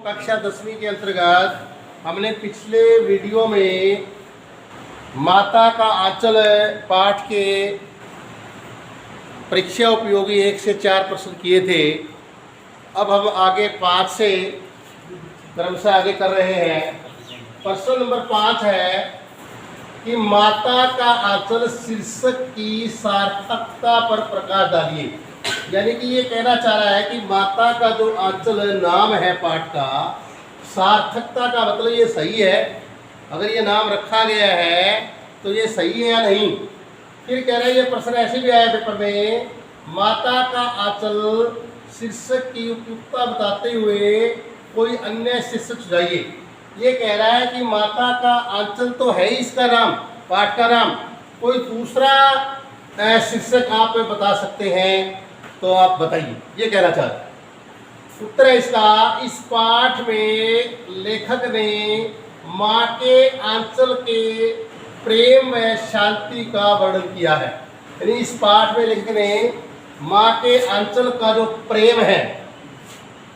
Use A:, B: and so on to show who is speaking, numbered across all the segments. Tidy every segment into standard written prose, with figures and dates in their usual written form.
A: कक्षा 10वीं के अंतर्गत हमने पिछले वीडियो में माता का आंचल पाठ के परीक्षा उपयोगी 1 से 4 प्रश्न किए थे। अब हम आगे 5 से क्रमशः आगे कर रहे हैं। प्रश्न नंबर 5 है कि माता का आंचल शीर्षक की सार्थकता पर प्रकाश डालिए। यानी कि ये कहना चाह रहा है कि माता का जो आंचल नाम है पाठ का, सार्थकता का मतलब ये सही है, अगर ये नाम रखा गया है तो ये सही है या नहीं। फिर कह रहे हैं, ये प्रश्न ऐसे भी आया पेपर में, माता का आंचल शीर्षक की उपयुक्तता बताते हुए कोई अन्य शीर्षक सुझाइए। ये कह रहा है कि माता का आंचल तो है ही इसका नाम, पाठ का नाम, कोई दूसरा शीर्षक आप बता सकते हैं तो आप बताइए, ये कहना चाहते। उत्तर है इसका, इस पाठ में लेखक ने माँ के आंचल के प्रेम व शांति का वर्णन किया है। यानी इस पाठ में लेखक ने माँ के आंचल का जो प्रेम है,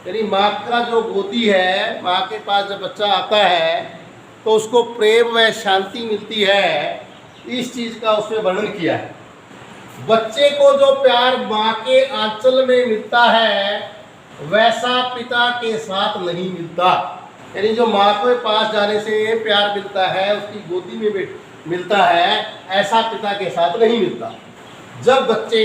A: यानी माँ का जो गोदी है, माँ के पास जब बच्चा आता है तो उसको प्रेम व शांति मिलती है, इस चीज़ का उसमें वर्णन किया है। बच्चे को जो प्यार माँ के आंचल में मिलता है वैसा पिता के साथ नहीं मिलता। यानी जो माँ के पास जाने से प्यार मिलता है, उसकी गोदी में मिलता है, ऐसा पिता के साथ नहीं मिलता। जब बच्चे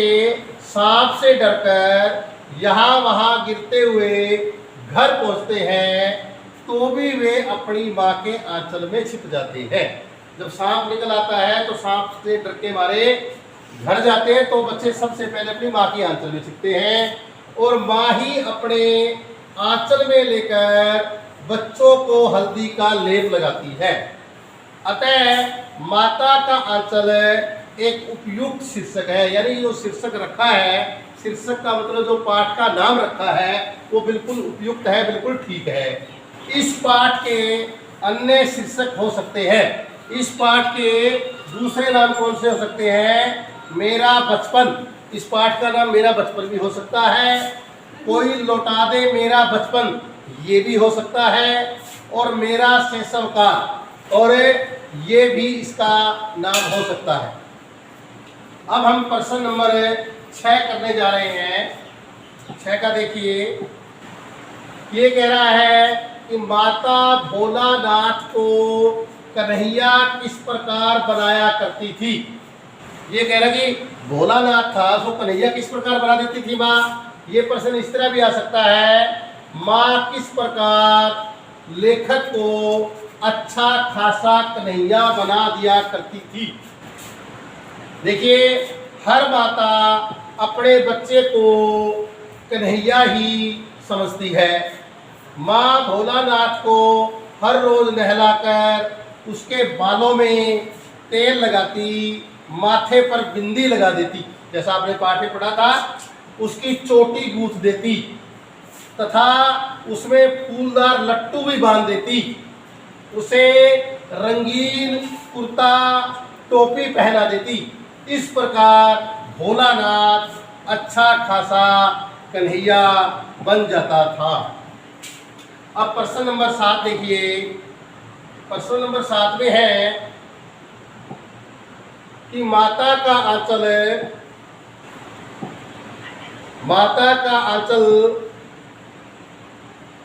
A: सांप से डरकर यहाँ वहाँ गिरते हुए घर पहुँचते हैं तो भी वे अपनी माँ के आंचल में छिप जाते हैं। जब सांप निकल आता है तो सांप से डर के मारे घर जाते हैं तो बच्चे सबसे पहले अपनी माँ की आंचल में छिपते हैं और माँ ही अपने आंचल में लेकर बच्चों को हल्दी का लेप लगाती है। अतः माता का आंचल एक उपयुक्त शीर्षक है। यानी जो शीर्षक रखा है, शीर्षक का मतलब जो पाठ का नाम रखा है वो बिल्कुल उपयुक्त है, बिल्कुल ठीक है। इस पाठ के अन्य शीर्षक हो सकते हैं। इस पाठ के दूसरे नाम कौन से हो सकते हैं? मेरा बचपन, इस पाठ का नाम मेरा बचपन भी हो सकता है। कोई लौटा दे मेरा बचपन, ये भी हो सकता है। और मेरा शैशव काल, और ये भी इसका नाम हो सकता है। अब हम प्रश्न नंबर 6 करने जा रहे हैं। 6 का देखिए, ये कह रहा है कि माता भोलानाथ को कन्हैया किस प्रकार बनाया करती थी। ये कह रहा कि भोलानाथ था, उसको कन्हैया किस प्रकार बना देती थी माँ। ये प्रश्न इस तरह भी आ सकता है, माँ किस प्रकार लेखक को अच्छा खासा कन्हैया बना दिया करती थी। देखिए, हर माता अपने बच्चे को कन्हैया ही समझती है। माँ भोलानाथ को हर रोज नहलाकर उसके बालों में तेल लगाती, माथे पर बिंदी लगा देती, जैसा आपने पाठ में पढ़ा था, उसकी चोटी गूंथ देती तथा उसमें फूलदार लट्टू भी बांध देती, उसे रंगीन कुर्ता टोपी पहना देती। इस प्रकार भोलानाथ अच्छा खासा कन्हैया बन जाता था। अब प्रश्न नंबर 7 देखिए। प्रश्न नंबर 7 में है कि माता का आंचल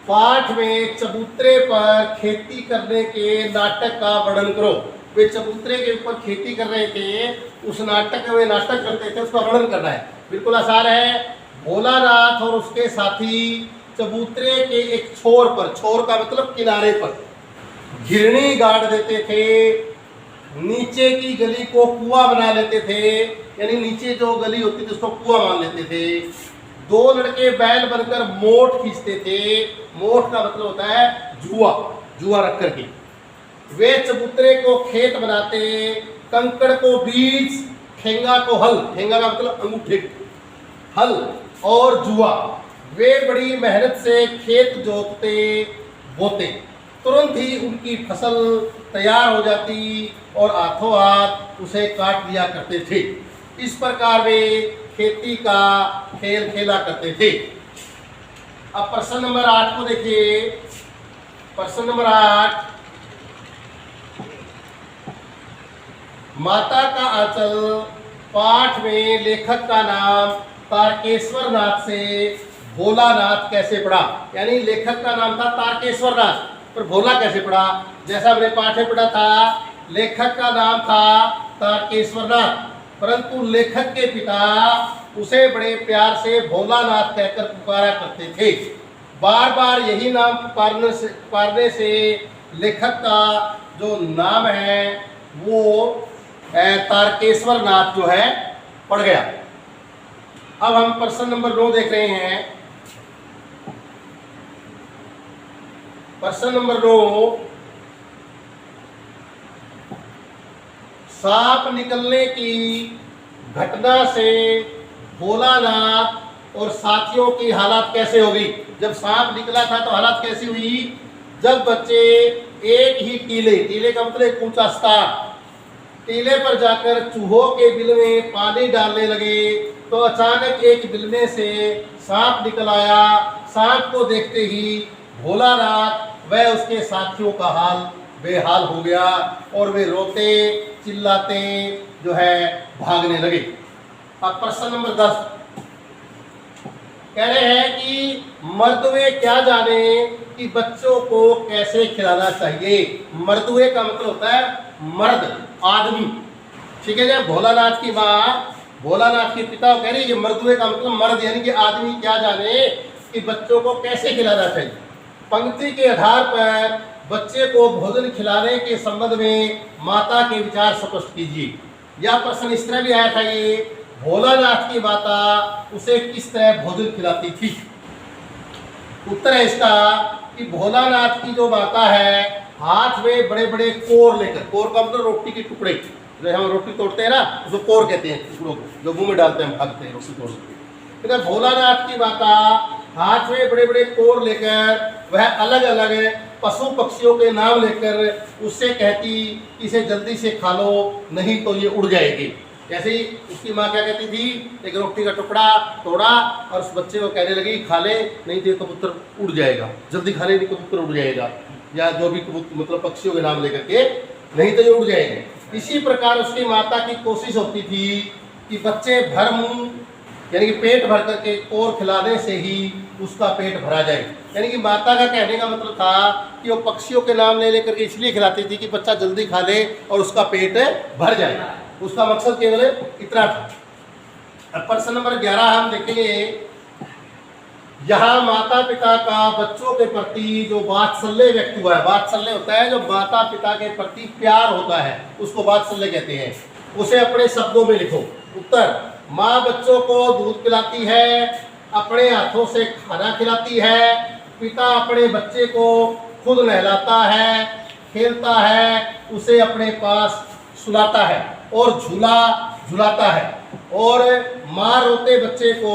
A: पाठ में चबूतरे पर खेती करने के नाटक का वर्णन करो। वे चबूतरे के ऊपर खेती कर रहे थे, उस नाटक में वे नाटक करते थे, उसका वर्णन करना है। बिल्कुल आसान है। भोलानाथ और उसके साथी चबूतरे के एक छोर पर, छोर का मतलब किनारे पर, घिरनी गाड़ देते थे। नीचे की गली को कुआं बना लेते थे, यानी नीचे जो गली होती थी उसको कुआं मान लेते थे। 2 लड़के बैल बनकर मोट खींचते थे। मोट का मतलब होता है जुआ, जुआ रख करके। वे चबूतरे को खेत बनाते, कंकड़ को बीज, ठेंगा को हल, ठेंगा का मतलब अंगूठे, हल और जुआ। वे बड़ी मेहनत से खेत जोतते बोते, तुरंत ही उनकी फसल तैयार हो जाती और हाथों हाथ उसे काट दिया करते थे। इस प्रकार वे खेती का खेल खेला करते थे। अब प्रश्न नंबर 8 को देखिए। प्रश्न नंबर 8, माता का आंचल पाठ में लेखक का नाम तारकेश्वर नाथ से भोलानाथ कैसे पड़ा। यानी लेखक का नाम था तारकेश्वर नाथ, पर भोला कैसे पड़ा। जैसा हमने पाठ में पढ़ा था, लेखक का नाम था तारकेश्वर नाथ, परंतु लेखक के पिता उसे बड़े प्यार से भोलानाथ कहकर पुकारा करते थे। बार बार यही नाम पुकारने से लेखक का जो नाम है वो तारकेश्वर नाथ जो है पड़ गया। अब हम प्रश्न नंबर 9 देख रहे हैं। प्रश्न नंबर 9, सांप निकलने की घटना से भोलानाथ और साथियों की हालत कैसे होगी। जब सांप निकला था तो हालत कैसी हुई। जब बच्चे एक ही टीले का मतलब एक ऊंचा स्टार, टीले पर जाकर चूहों के बिल में पानी डालने लगे तो अचानक एक बिल में से सांप निकल आया। सांप को देखते ही भोलानाथ व उसके साथियों का हाल बेहाल हो गया और वे रोते चिल्लाते जो है भागने लगे। अब प्रश्न नंबर 10 कह रहे हैं कि मर्दुए क्या जाने कि बच्चों को कैसे खिलाना चाहिए। मर्दुए का मतलब होता है मर्द, आदमी, ठीक है। जब भोलानाथ की माँ भोलानाथ के पिता कह रही है मर्दुए का मतलब मर्द, यानी कि आदमी क्या जाने कि बच्चों को कैसे खिलाना चाहिए। पंक्ति के आधार पर बच्चे को भोजन खिलाने के संबंध में माता के विचार स्पष्ट कीजिए। यह प्रश्न इस तरह भी आया था, ये भोलानाथ की माता उसे किस तरह भोजन खिलाती थी। उत्तर है इसका कि भोलानाथ की जो माता है हाथ में बड़े बड़े कोर लेकर, कोर का मतलब रोटी के टुकड़े, जो हम रोटी तोड़ते हैं ना उसको कोर कहते हैं, टुकड़ों को जो मुंह में डालते हैं हम खाते हैं रोटी तोड़ के। तो भोलानाथ की माता हाथ में बड़े बड़े कोर लेकर वह अलग अलग पशु पक्षियों के नाम लेकर उससे कहती कि इसे जल्दी से खा लो नहीं तो ये उड़ जाएगी। जैसे ही उसकी माँ क्या कहती थी, एक रोटी का टुकड़ा तोड़ा और उस बच्चे को कहने लगी खा ले नहीं तो ये कबूतर उड़ जाएगा, जल्दी खा ले नहीं कबूतर उड़ जाएगा, या जो भी मतलब पक्षियों के नाम लेकर के नहीं तो ये उड़ जाएंगे। इसी प्रकार उसकी माता की कोशिश होती थी कि बच्चे भर मुंह यानी कि पेट भर करके कोर खिलाने से ही उसका पेट भरा जाए। यानी कि माता का कहने का मतलब था कि वो पक्षियों के नाम ले लेकर के इसलिए खिलाती थी कि बच्चा जल्दी खा ले और उसका पेट भर जाए। उसका मकसद केवल इतना था। अब प्रश्न नंबर 11 हम देखेंगे। यहाँ माता पिता का बच्चों के प्रति जो वात्सल्य व्यक्त हुआ है, वात्सल्य होता है जो माता पिता के प्रति प्यार होता है उसको वात्सल्य कहते हैं, उसे अपने शब्दों में लिखो। उत्तर, माँ बच्चों को दूध पिलाती है, अपने हाथों से खाना खिलाती है, पिता अपने बच्चे को खुद नहलाता है, खेलता है, उसे अपने पास सुलाता है और झूला झुलाता है, और माँ रोते बच्चे को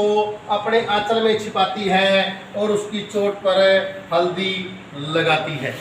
A: अपने आंचल में छिपाती है और उसकी चोट पर हल्दी लगाती है।